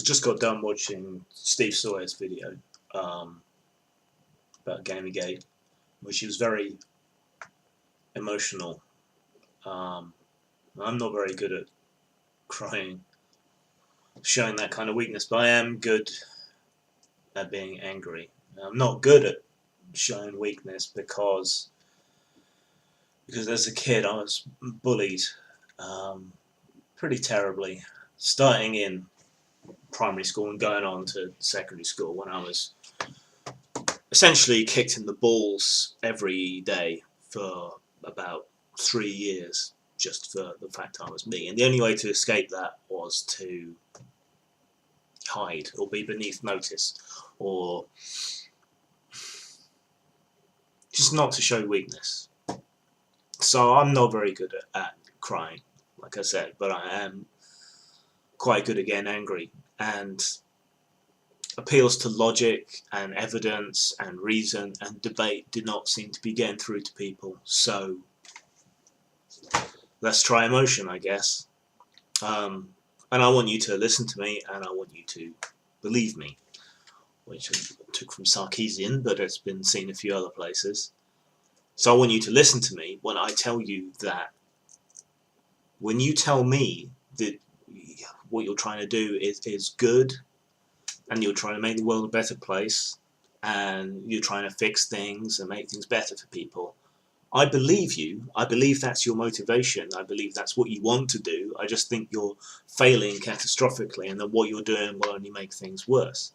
So just got done watching Steve Sawyer's video about gamergate, which he was very emotional. I'm not very good at crying, showing that kind of weakness, but I am good at being angry. I'm not good at showing weakness because as a kid I was bullied pretty terribly, starting in primary school and going on to secondary school, when I was essentially kicked in the balls every day for about 3 years, just for the fact I was me. And the only way to escape that was to hide or be beneath notice, or just not to show weakness. So I'm not very good at crying, like I said, but I am quite good at getting angry, and appeals to logic and evidence and reason and debate do not seem to be getting through to people. So let's try emotion, I guess. And I want you to listen to me, and I want you to believe me, which I took from Sarkeesian, but it's been seen a few other places. So I want you to listen to me when I tell you that, when you tell me that what you're trying to do is good, and you're trying to make the world a better place, and you're trying to fix things and make things better for people, I believe you. I believe that's your motivation. I believe that's what you want to do. I just think you're failing catastrophically, and that what you're doing will only make things worse.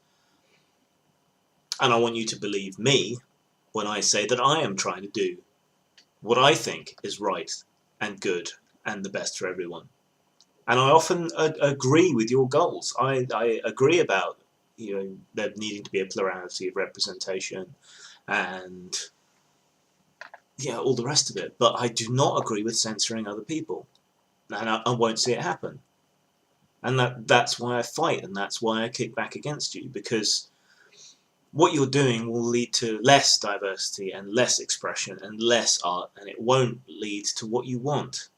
And I want you to believe me when I say that I am trying to do what I think is right and good and the best for everyone. And I often agree with your goals. I agree about, there needing to be a plurality of representation and all the rest of it. But I do not agree with censoring other people, and I won't see it happen. And that's why I fight, and that's why I kick back against you, because what you're doing will lead to less diversity and less expression and less art, and it won't lead to what you want.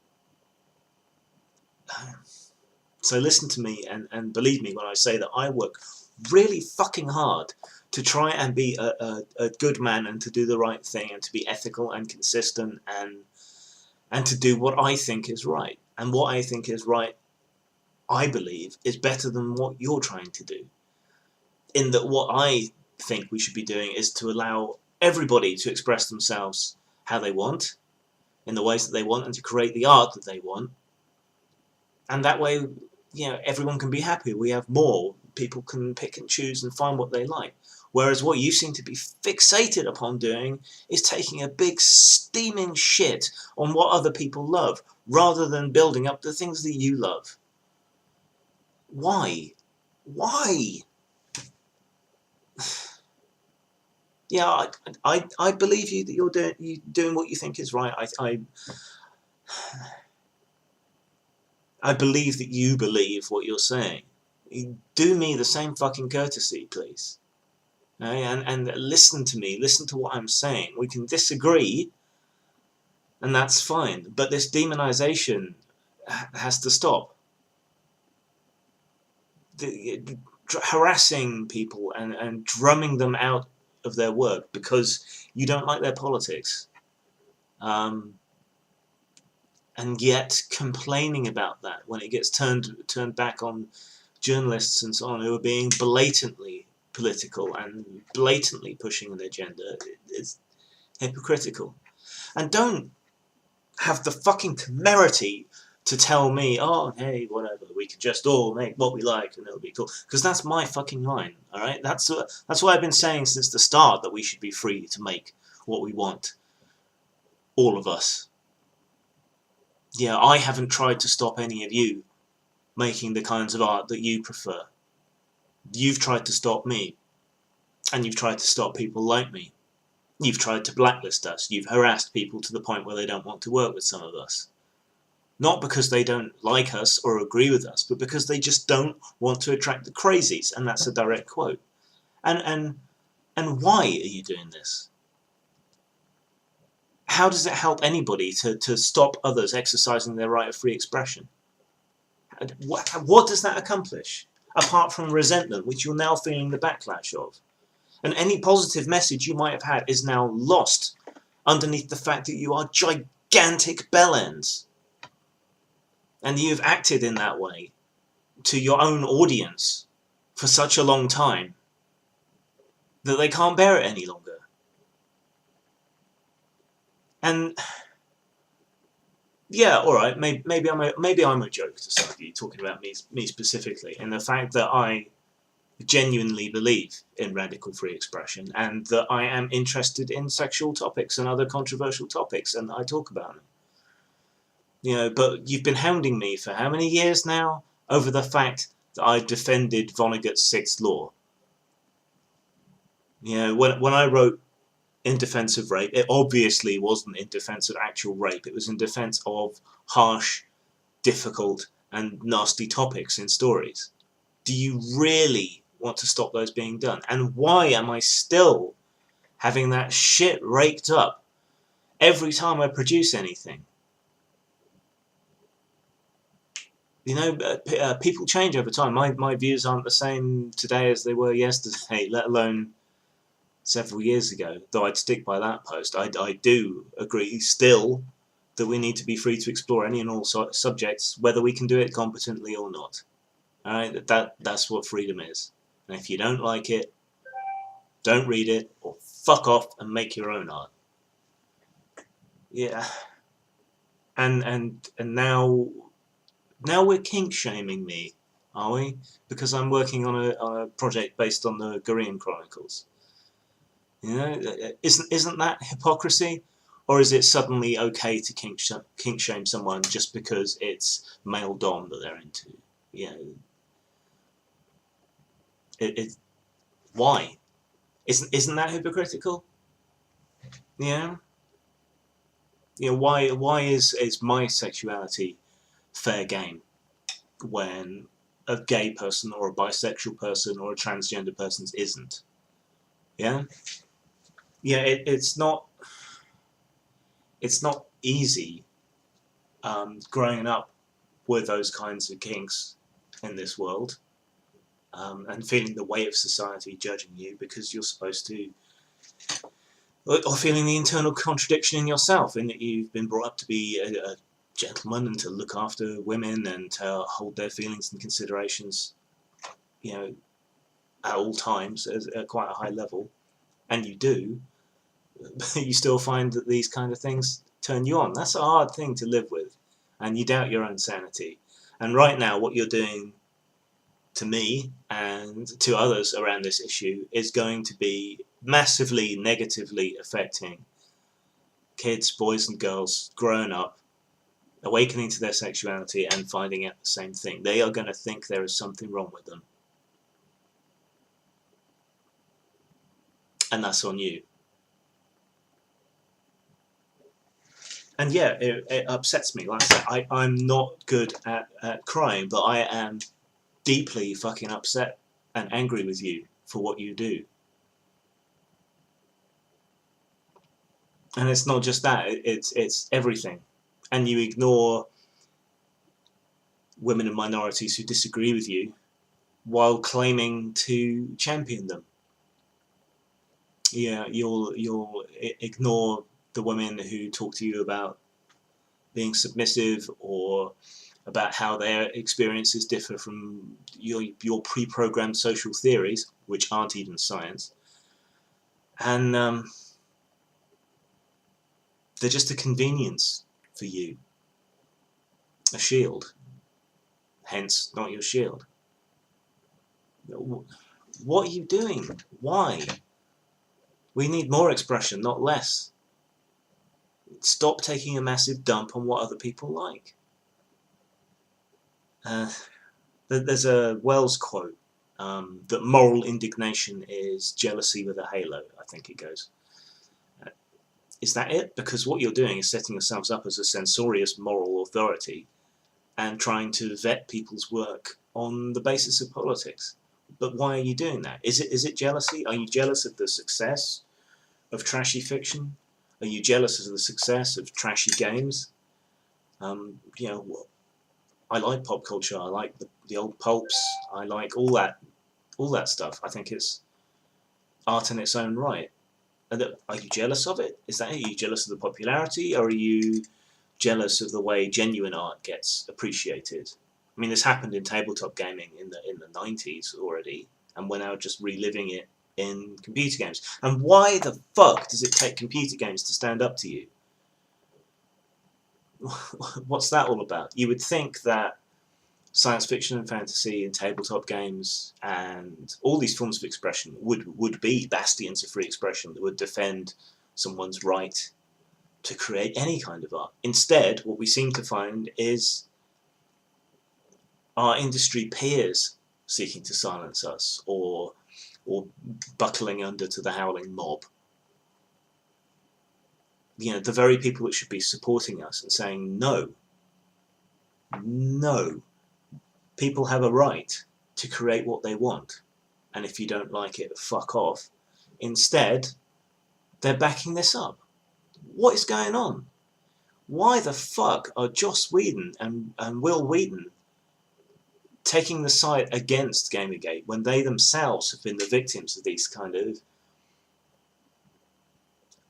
So listen to me and believe me when I say that I work really fucking hard to try and be a good man, and to do the right thing, and to be ethical and consistent, and to do what I think is right. And what I think is right, I believe, is better than what you're trying to do. In that what I think we should be doing is to allow everybody to express themselves how they want, in the ways that they want, and to create the art that they want. And that way, everyone can be happy. We have more. People can pick and choose and find what they like. Whereas what you seem to be fixated upon doing is taking a big steaming shit on what other people love, rather than building up the things that you love. Why? Why? Yeah, I believe you that you're doing what you think is right. I believe that you believe what you're saying. Do me the same fucking courtesy, please. And listen to me. Listen to what I'm saying. We can disagree, and that's fine. But this demonization has to stop. Harassing people and drumming them out of their work because you don't like their politics. And yet complaining about that when it gets turned back on journalists and so on, who are being blatantly political and blatantly pushing an agenda, is hypocritical. And don't have the fucking temerity to tell me, oh, hey, whatever, we can just all make what we like and it'll be cool. Because that's my fucking line, alright? That's what I've been saying since the start, that we should be free to make what we want. All of us. Yeah, I haven't tried to stop any of you making the kinds of art that you prefer. You've tried to stop me, and you've tried to stop people like me. You've tried to blacklist us. You've harassed people to the point where they don't want to work with some of us. Not because they don't like us or agree with us, but because they just don't want to attract the crazies, and that's a direct quote. And why are you doing this? How does it help anybody to stop others exercising their right of free expression? What does that accomplish? apart from resentment, which you're now feeling the backlash of. And any positive message you might have had is now lost underneath the fact that you are gigantic bellends. And you've acted in that way to your own audience for such a long time that they can't bear it any longer. And yeah, all right, maybe I'm a joke to some of you, talking about me specifically, and the fact that I genuinely believe in radical free expression and that I am interested in sexual topics and other controversial topics, and I talk about them. You know, but you've been hounding me for how many years now over the fact that I defended Vonnegut's Sixth Law. You know, when I wrote in defense of rape, it obviously wasn't in defense of actual rape. It was in defense of harsh, difficult, and nasty topics in stories. Do you really want to stop those being done? And why am I still having that shit raked up every time I produce anything? You know, people change over time. My views aren't the same today as they were yesterday, let alone several years ago, though I'd stick by that post. I do agree still that we need to be free to explore any and all subjects, whether we can do it competently or not. Alright, that's what freedom is. And if you don't like it, don't read it, or fuck off and make your own art. Yeah. And now we're kink shaming me, are we? Because I'm working on a project based on the Korean Chronicles. You know, isn't that hypocrisy? Or is it suddenly okay to kink shame someone just because it's male dom that they're into? You know, why? Isn't that hypocritical? Yeah. You know, why is my sexuality fair game when a gay person or a bisexual person or a transgender person's isn't? Yeah. Yeah. It's not easy growing up with those kinds of kinks in this world, and feeling the weight of society judging you because you're supposed to, or feeling the internal contradiction in yourself in that you've been brought up to be a gentleman and to look after women and to hold their feelings and considerations, you know, at all times at quite a high level, and you do, but you still find that these kind of things turn you on. That's a hard thing to live with, and you doubt your own sanity. And right now, what you're doing to me and to others around this issue is going to be massively negatively affecting kids, boys and girls growing up, awakening to their sexuality and finding out the same thing. They are going to think there is something wrong with them. And that's on you. And yeah, it upsets me. Like I said, I'm not good at crying, but I am deeply fucking upset and angry with you for what you do. And it's not just that, it's everything. And you ignore women and minorities who disagree with you while claiming to champion them. Yeah, you'll ignore the women who talk to you about being submissive or about how their experiences differ from your pre-programmed social theories, which aren't even science. And they're just a convenience for you. A shield. Hence, not your shield. What are you doing? Why? We need more expression, not less. Stop taking a massive dump on what other people like. There's a Wells quote that moral indignation is jealousy with a halo, I think it goes. Is that it? Because what you're doing is setting yourselves up as a censorious moral authority and trying to vet people's work on the basis of politics. But why are you doing that? Is it jealousy? Are you jealous of the success of trashy fiction? Are you jealous of the success of trashy games? You know, I like pop culture. I like the old pulps. I like all that stuff. I think it's art in its own right. Are you jealous of it? Is that it? Are you jealous of the popularity, or are you jealous of the way genuine art gets appreciated? I mean, this happened in tabletop gaming in the 90s already, and we're now just reliving it in computer games. And why the fuck does it take computer games to stand up to you? What's that all about? You would think that science fiction and fantasy and tabletop games and all these forms of expression would be bastions of free expression that would defend someone's right to create any kind of art. Instead, what we seem to find is our industry peers seeking to silence us, or buckling under to the howling mob. You know, the very people that should be supporting us and saying no, no, people have a right to create what they want, and if you don't like it, fuck off. Instead, they're backing this up. What is going on? Why the fuck are Joss Whedon and Will Wheaton taking the side against Gamergate when they themselves have been the victims of these kind of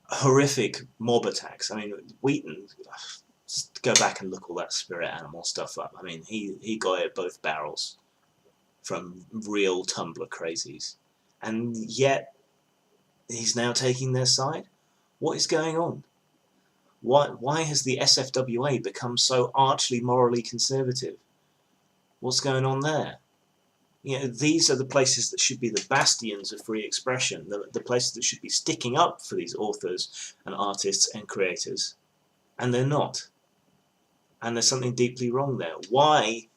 horrific mob attacks? I mean, Wheaton, just go back and look all that spirit animal stuff up. I mean, he got it both barrels from real Tumblr crazies, and yet he's now taking their side. What is going on? Why has the SFWA become so archly morally conservative? What's going on there? You know, these are the places that should be the bastions of free expression, the places that should be sticking up for these authors and artists and creators, and they're not. And there's something deeply wrong there. Why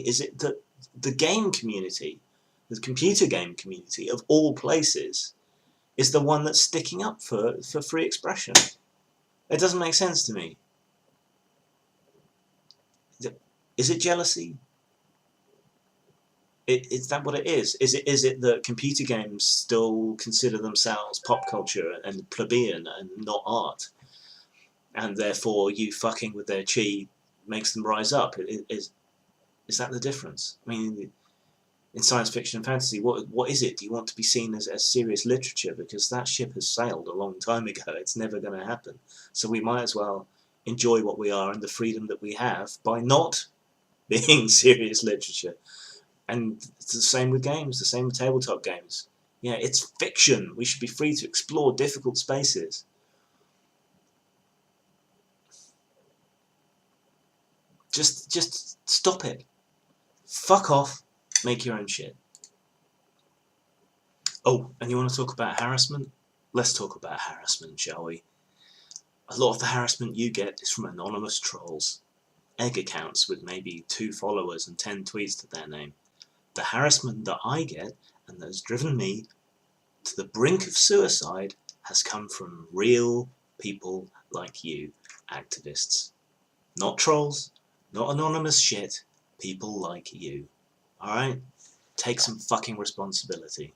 is it that the game community, the computer game community of all places, is the one that's sticking up for free expression? It doesn't make sense to me. Is it jealousy? Is that what it is? Is it that computer games still consider themselves pop culture and plebeian and not art, and therefore you fucking with their chi makes them rise up? Is that the difference? I mean, in science fiction and fantasy, what is it? Do you want to be seen as serious literature? Because that ship has sailed a long time ago. It's never going to happen. So we might as well enjoy what we are and the freedom that we have by not being serious literature. And it's the same with games, the same with tabletop games. Yeah, it's fiction. We should be free to explore difficult spaces. Just stop it. Fuck off. Make your own shit. Oh, and you want to talk about harassment? Let's talk about harassment, shall we? A lot of the harassment you get is from anonymous trolls. Egg accounts with maybe 2 followers and 10 tweets to their name. The harassment that I get, and that has driven me to the brink of suicide, has come from real people like you, activists. Not trolls, not anonymous shit, people like you. Alright? Take some fucking responsibility.